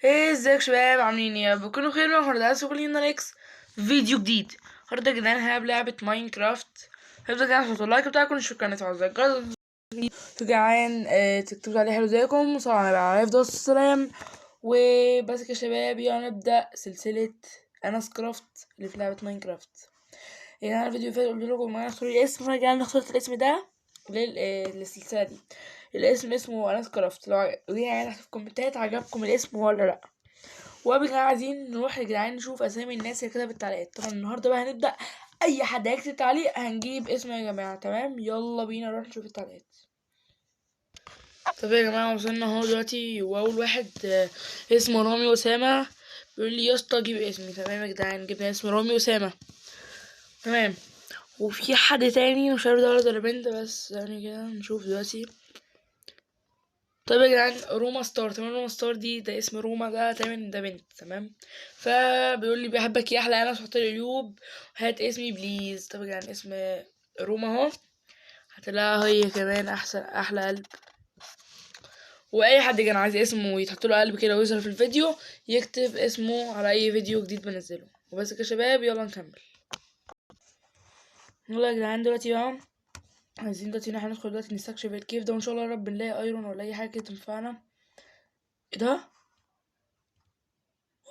ايه ازيك شباب عاملين ايه؟ بكونوا خير. النهارده شغلين اكس فيديو جديد. النهارده يا جدعان هلعب لعبة ماينكرافت. هبدأ كده تحطوا اللايك بتاعكم شكرا على الجرس يا جدعان. تكتبوا عليه حلو زيكم وصلوا على افضل السلام. وبس كده يا شباب، يلا نبدأ سلسلة انس كرافت اللي في لعبة ماينكرافت. يعني انا الفيديو اللي فات قلت لكم انا اختار الاسم، فانا جاي اخترت الاسم ده للسلسلة دي. الاسم اسمه انس كرافت. لو يعني تحت في الكومنتات عجبكم الاسم ولا لا. وقبل عايزين نروح يا جدعان نشوف اسامي الناس اللي كتبت التعليقات. طبعا النهارده بقى هنبدا، اي حد هيكتب تعليق هنجيب اسمه يا جماعه. تمام، يلا بينا نروح نشوف التعليقات. طب يا جماعه وصلنا اهو دلوقتي، واول واحد اسمه رامي اسامه بيقول لي يا اسطى جيب اسمي. تمام يا جدعان، جبنا اسم رامي اسامه. تمام. وفي حد تاني مش عارف ده ولد ولا بنت، بس يعني كده نشوف دلوقتي. طيب يا جدعان، روما ستار. تمام، روما ستار ده اسم روما، ده تمام، ده بنت. تمام. فبيقول لي بحبك يا احلى انا حط لي عيوب، هات اسمي بليز. طب يا جدعان اسم روما اهو، هتلاقيها هي كمان احسن احلى قلب. واي حد كان عايز اسمه يتحط له قلب كده ويظهر في الفيديو يكتب اسمه على اي فيديو جديد بنزله. وبس كده يا شباب، يلا نكمل. يلا يا جدعان دلوقتي بقى عايزين دلوقتي ان احنا ندخل دلوقتي نستكشف الكيف ده، وان شاء الله يا رب نلاقي ايرون ولا اي حاجه كده تنفعنا. ايه ده؟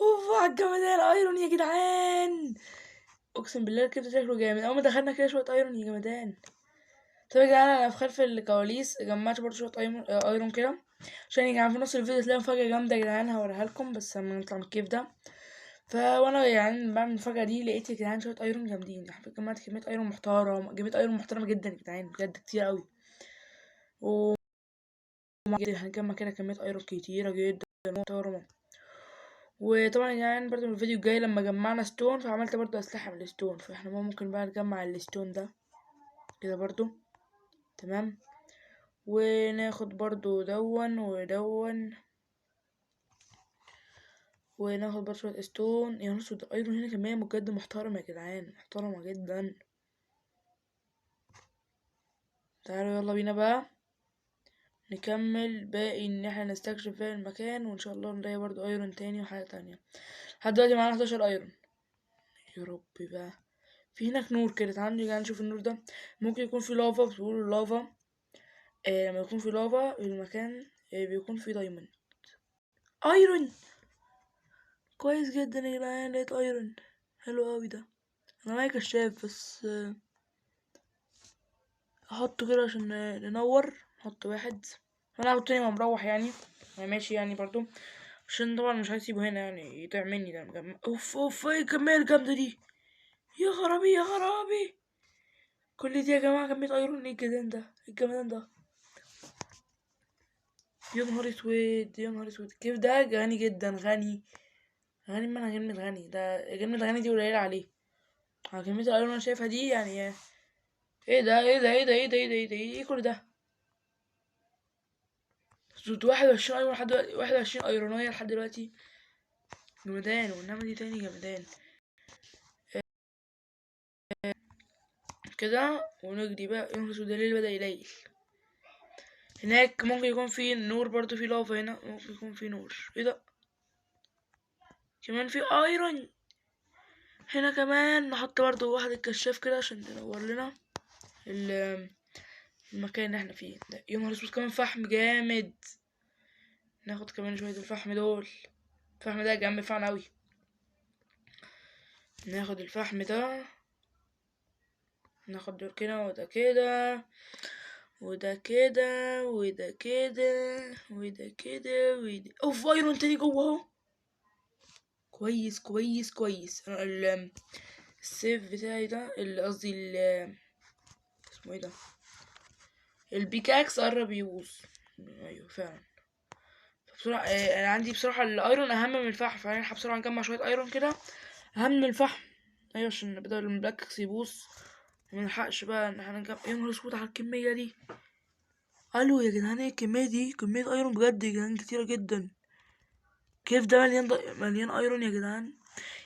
اوف على الجمدان، ايرون يا جدعان. اقسم بالله كده شكله جامد. اول ما دخلنا كده شويه ايرون يا جمدان. طب يا جدعان انا في خلف الكواليس جمعت برضه شويه ايرون كده، عشان يا جدعان في نص الفيديو تلاقي مفاجاه جامده يا جدعان هوريها لكم بس لما نطلع من الكيف ده. وانا يعني بعمل المفاجاه دي لقيت يا جدعان شويه ايرون جامدين. جمعت كميه ايرون محترمه، جمعت ايرون محترمه جدا يا جدعان، بجد كتير قوي. و هنجمع كده كميه ايرون كتيره جدا محترمه. وطبعا يعني برضو من الفيديو الجاي لما جمعنا ستون فعملت برضو اسلحة من الستون، فاحنا ممكن بقى نجمع الستون ده كده برضو. تمام. وناخد برضو دون ودون، وناخد برضو شوية ستون. يا نص الايرون هنا كمية بجد محترمة يا جدعان، محترمة جدا. تعالوا يلا بينا بقى نكمل باقي ان احنا نستكشف باقي المكان، وان شاء الله نلاقي برضو ايرون تاني وحاجة تانية. لحد دلوقتي معانا 11 ايرون. يا ربي بقى، في هناك نور كده، تعالوا نيجي نشوف النور ده. ممكن يكون في لافا، بتقول اللافا لما يكون في لافا المكان بيكون فيه دايموند. ايرون كويس جدا يا جدعان، لقيت ايرون حلو قوي ده. انا معايا كشاف بس احطه كده عشان ننور. نحط واحد، انا هحط تاني ما مروح يعني. انا ماشي يعني برضو، عشان طبعا مش عايز اسيبه هنا يعني يضيع مني ده اوف اوف، ايه الكمية الجامدة دي؟ يا خرابي يا خرابي، كل دي يا جماعة كمية ايرون. ايه الجمدان ده، ايه الجمدان ده؟ يا نهار اسود يا نهار اسود، كيف ده غني جدا، غني غني. من كلمة غني ده، كلمة غني دي قليلة عليه. على كمية الألوان اللي أنا شايفها دي يعني. ايه ده ايه ده ايه ده ايه ده ايه ده ايه ده ايه كل ده؟ صوت 21 أيرون لحد دلوقتي، 21 أيرونية لحد دلوقتي. جمدان، وإنما دي تاني جمدان. كده ونجري بقى، ينقص الليل بدأ يليل. هناك ممكن يكون في نور برضو، في لافا هنا ممكن يكون في نور. ايه ده؟ كمان في ايرون هنا كمان. نحط برضو واحد الكشاف كده عشان تنور لنا المكان اللي احنا فيه ده. يا نهار اسود، كمان فحم جامد. ناخد كمان شوية الفحم دول. الفحم ده جنب فعلا اوي. ناخد الفحم ده، ناخد دول كده وده كده وده كده وده كده وده كده وده. اوف ايرون تاني جوه اهو. كويس كويس كويس. انا السيف بتاعي ده، اللي قصدي اسمه ايه ده، البيكاكس قرب يبوظ. ايوه فعلا. بسرعة انا عندي بصراحة الايرون اهم من الفحم، فهنلحق بسرعة نجمع شوية ايرون كده اهم من الفحم. ايوه عشان بدل البلاكس يبوظ منلحقش بقى ان احنا نجمع. يا نهار اسود على الكمية دي. الو يا جدعان، ايه الكمية دي؟ كمية ايرون بجد يا جدعان كتيرة جدا. كيف ده مليان مليان ايرون يا جدعان.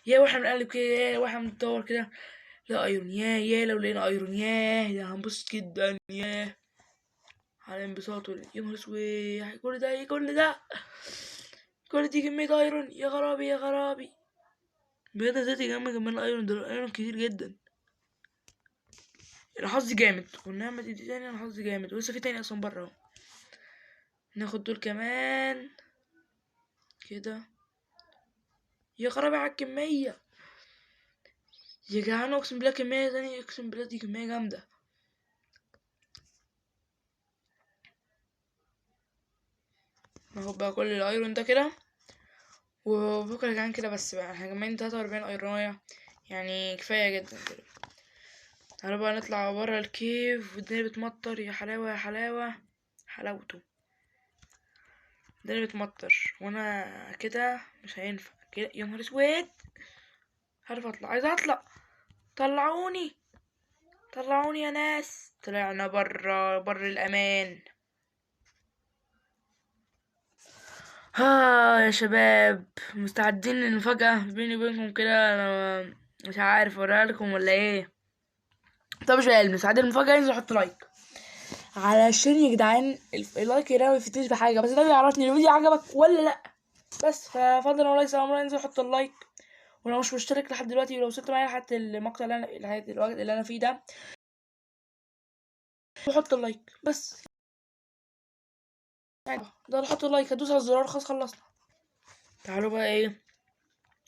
يا واحنا بنقلب كده، يا واحنا بندور كده لا ايرون، يا لو لقينا ايرون يا هنبسط جدا، يا على انبساط. يا نهار اسود، كل ده كل ده كل دي كمية ايرون، يا خرابي يا خرابي بجد. ذاتي جنب كمان الايرون ده، الايرون كتير جدا. انا حظي جامد، والنعمة دي تاني انا حظي جامد، ولسه في تاني اصلا برا اهو. ناخد دول كمان كده. يا خرابي على الكمية يا جدعان، اقسم بالله كمية تانية، اقسم بالله دي كمية جامدة. ناخد بقى كل الايرون ده كده، وبكره كمان كده بس بقى احنا جمعين 43 ايرونية، يعني كفاية جدا كده. تعالوا بقى نطلع برا الكيف، والدنيا بتمطر، يا حلاوة يا حلاوة حلاوته. الدنيا بتمطر وانا كده مش هينفع كده، يا نهار اسود. عارف اطلع، عايز اطلع، طلعوني طلعوني يا ناس. طلعنا برا بر الامان. ها يا شباب، مستعدين للمفاجأة بيني وبينكم كده؟ انا مش عارف اوريها لكم ولا ايه. طب مش بقى مستعدين للمفاجأة، ينزل حط لايك علشان يا جدعان اللايك ده ما يفتيش بحاجة، بس ده بيعرفني الفيديو عجبك ولا لا. بس ففضلا والله سلام الله، ينزل حط اللايك. ولو مش مشترك لحد دلوقتي، ولو وصلت معايا لحد المقطع اللي انا لحد الوقت اللي انا فيه ده، حط اللايك بس. يعني ده اللي حط اللايك، هدوس على الزرار، خلاص خلصنا. تعالوا بقى ايه،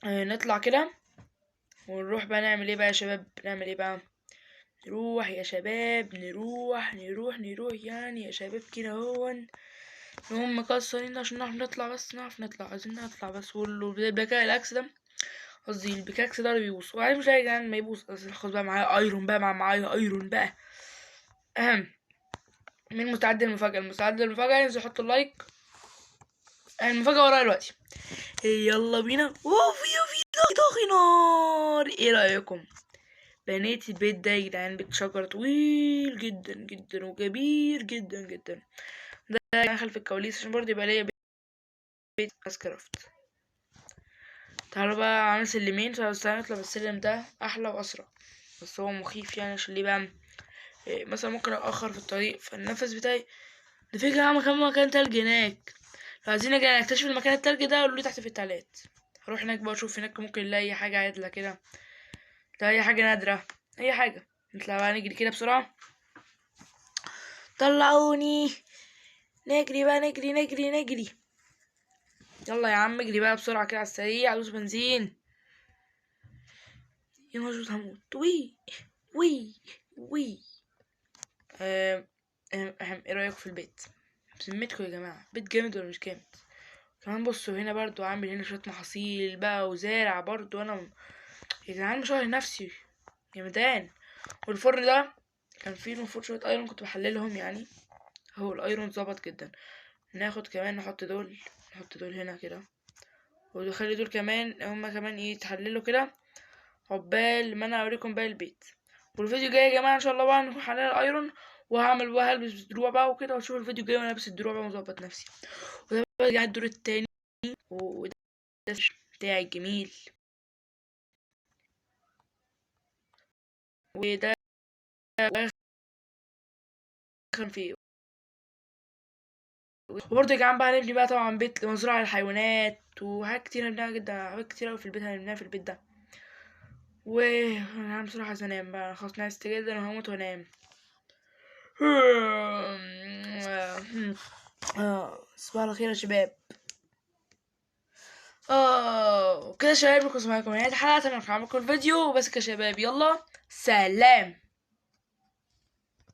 نطلع كده ونروح بقى نعمل ايه بقى يا شباب، نعمل ايه بقى؟ نروح يا شباب، نروح يعني يا شباب كده هون. نقوم مكسرين عشان نعرف نطلع، بس نعرف نطلع، عايزين نطلع بس. والبكاء الاكس ده، قصدي البيكاكس ده اللي بيبوظ، وعارف مش يا جدعان ما يبوظ. خلاص بقى معايا ايرون بقى، معايا ايرون بقى. اهم مين مستعد للمفاجأة؟ المستعد للمفاجأة ينزل يحط اللايك. المفاجأة ورايا دلوقتي، يلا بينا. في طاقي نار، ايه رأيكم؟ بنيت البيت ده يا جدعان، بيت شجر طويل جدا جدا وكبير جدا جدا. ده يعني خلف الكواليس عشان برضه يبقى ليا بيت كرافت. تعالوا بقى عامل سلمين، نطلع بالسلم ده احلى واسرع، بس هو مخيف يعني. عشان ليه بقى؟ مثلا ممكن اتاخر في الطريق، فالنفس بتاعي ده فكرة. اعمل كمان مكان تلج هناك، لو عايزين نكتشف المكان التلج ده قولوا لي تحت في التعليقات. هروح هناك بقى اشوف هناك ممكن نلاقي اي حاجه عادله كده، لا اي حاجه نادره، اي حاجه. نطلع بقى نجري كده بسرعه، طلعوني. نجري بقى، نجري. يلا يا عم اجري بقى بسرعه كده على السريع، دوس بنزين. يا نهار اسود هموت. وي وي. ايه رايكم في البيت؟ بسمتكم يا جماعه، بيت جامد ولا مش جامد؟ كمان بصوا هنا برضو عامل هنا شويه محاصيل بقى وزارع برضو. انا يا جدعان مش شايف نفسي جمدان. والفرن ده كان فيه المفروض شويه ايرون كنت بحللهم يعني، هو الايرون ظبط جدا. ناخد كمان نحط دول هنا كده، ونخلي دول كمان هما كمان ايه يتحللوا كده، عقبال ما انا اوريكم باقي البيت. والفيديو جاي يا جماعه ان شاء الله بقى نروح على الايرون، وهعمل بقى هلبس دروع بقى وكده، واشوف الفيديو جاي وانا لابس الدروع بقى ومظبط نفسي. وده بقى جاي الدور التاني، وده بتاعي الجميل، وده كان فيه. وبرضه يا جدعان بقى هنبني بقى طبعا بيت مزرعة للحيوانات، وحاجات كتير هنبنيها جدا، حاجات كتير اوي في البيت هنبنيها في البيت ده. انا بصراحة عايز انام بقى، خلاص نعست جدا وهموت وانام. صباح الخير يا شباب. كده يا شباب، نكون معاكم نهاية الحلقة. اتمنى عجبكم الفيديو، وبس كده يا شباب، يلا سلام.